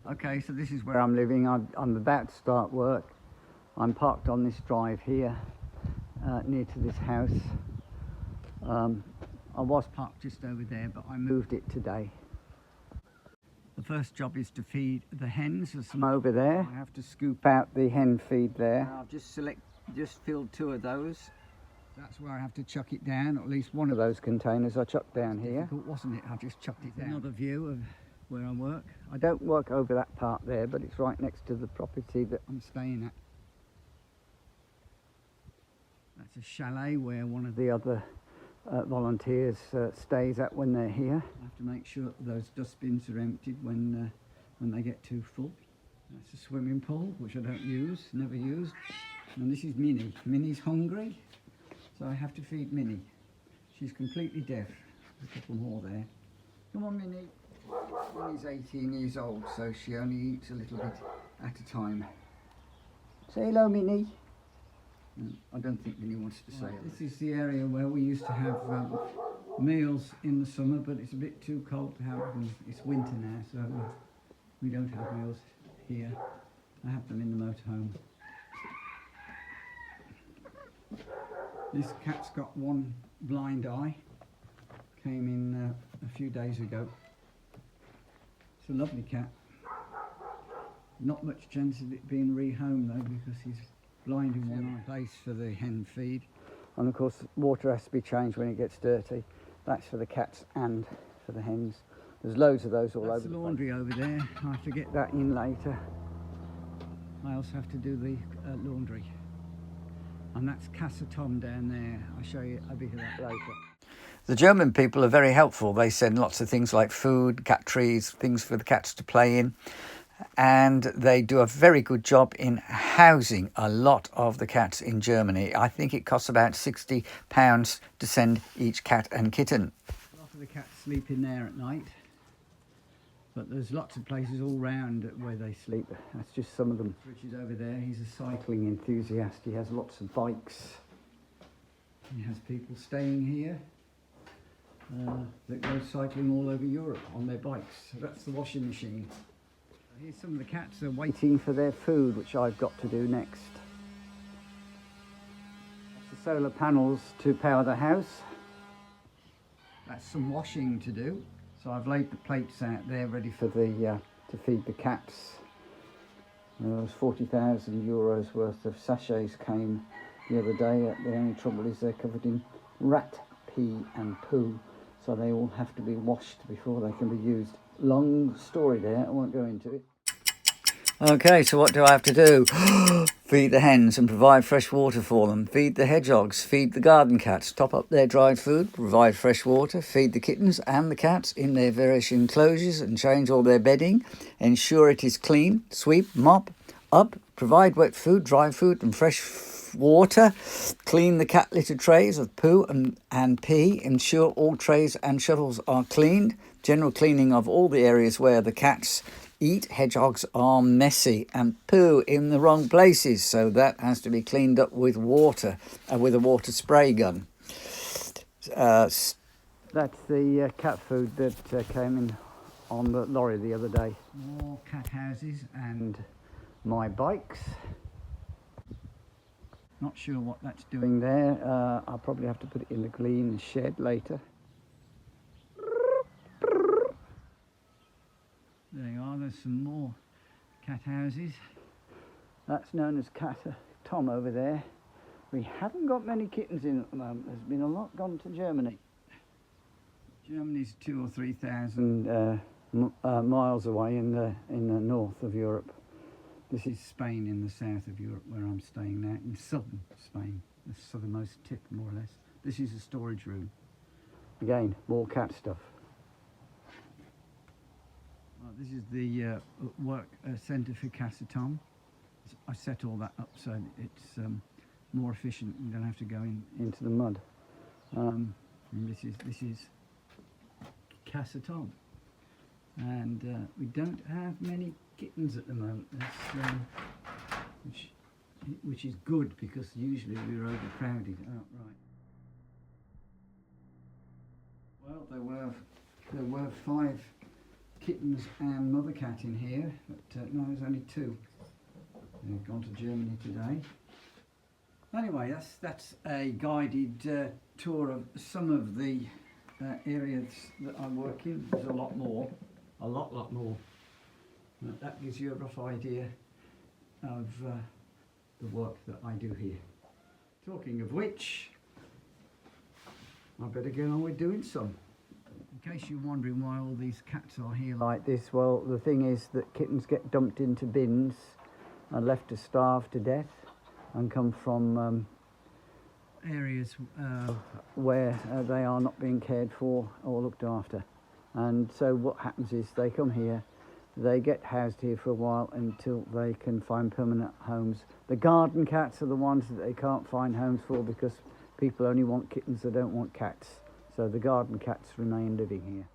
Okay, so this is where I'm living. I'm about to start work. I'm parked on this drive here, near to this house. I was parked just over there, but I moved it today. The first job is to feed the hens. There's some over there. I have to scoop out the hen feed there. I've just filled 2 of those. That's where I have to chuck it down, or at least one of those containers I chucked down here. Difficult, wasn't it? I just chucked it down. Another view of where I work. I don't work over that part there, but it's right next to the property that I'm staying at. That's a chalet where one of the other volunteers stays at when they're here. I have to make sure those dustbins are emptied when they get too full. That's a swimming pool, which I don't use, never used. And this is Minnie. Minnie's hungry, so I have to feed Minnie. She's completely deaf. There's a couple more there. Come on, Minnie. Minnie's 18 years old, so she only eats a little bit at a time. Say hello, Minnie. I don't think Minnie wants to say hello. This is the area where we used to have meals in the summer, but it's a bit too cold to have them. It's winter now, so we don't have meals here. I have them in the motorhome. This cat's got one blind eye. Came in a few days ago. It's a lovely cat. Not much chance of it being rehomed though, because he's blind in one eye. Place for the hen feed, and of course water has to be changed when it gets dirty. That's for the cats and for the hens. There's loads of those all over the place. Laundry over there. I have to get that in later. I also have to do the laundry. And that's Casa Tom down there. I'll show you a bit of that later. The German people are very helpful. They send lots of things like food, cat trees, things for the cats to play in. And they do a very good job in housing a lot of the cats in Germany. I think it costs about £60 to send each cat and kitten. A lot of the cats sleep in there at night, but there's lots of places all round where they sleep. That's just some of them. Richard's over there. He's a cycling enthusiast. He has lots of bikes. He has people staying here that go cycling all over Europe on their bikes. So that's the washing machine. Here's some of the cats are waiting for their food, which I've got to do next. That's the solar panels to power the house. That's some washing to do. So I've laid the plates out there ready for the to feed the cats. There was 40,000 euros worth of sachets came the other day. The only trouble is they're covered in rat pee and poo, so they all have to be washed before they can be used. Long story there, I won't go into it. Okay, so what do I have to do? Feed the hens and provide fresh water for them. Feed the hedgehogs, feed the garden cats, top up their dried food, provide fresh water, feed the kittens and the cats in their various enclosures and change all their bedding. Ensure it is clean, sweep, mop up, provide wet food, dry food and fresh water. Clean the cat litter trays of poo and pee. Ensure all trays and shuttles are cleaned. General cleaning of all the areas where the cats eat. Hedgehogs are messy and poo in the wrong places, so that has to be cleaned up with water, with a water spray gun. That's the cat food that came in on the lorry the other day. More cat houses and my bikes. Not sure what that's doing there. I'll probably have to put it in the clean shed later. There you are, there's some more cat houses. That's known as Cat Tom over there. We haven't got many kittens in at the moment. There's been a lot gone to Germany. Germany's 2,000 or 3,000 miles away in the north of Europe. This is Spain in the south of Europe where I'm staying now, in southern Spain, the southernmost tip more or less. This is a storage room. Again, more cat stuff. This is the work centre for Casa Tom. I set all that up so it's more efficient. You don't have to go into the mud. And this is Casa Tom. And we don't have many kittens at the moment, which is good because usually we're overcrowded outright. Well, there were 5 kittens and mother cat in here, but no, there's only two. They've gone to Germany today. Anyway, that's a guided tour of some of the areas that I work in. There's a lot more, a lot more. But that gives you a rough idea of the work that I do here. Talking of which, I better get on with doing some. In case you're wondering why all these cats are here like this, well, the thing is that kittens get dumped into bins and left to starve to death and come from areas where they are not being cared for or looked after. And so what happens is they come here, they get housed here for a while until they can find permanent homes. The garden cats are the ones that they can't find homes for because people only want kittens, they don't want cats. So the garden cats remain living here.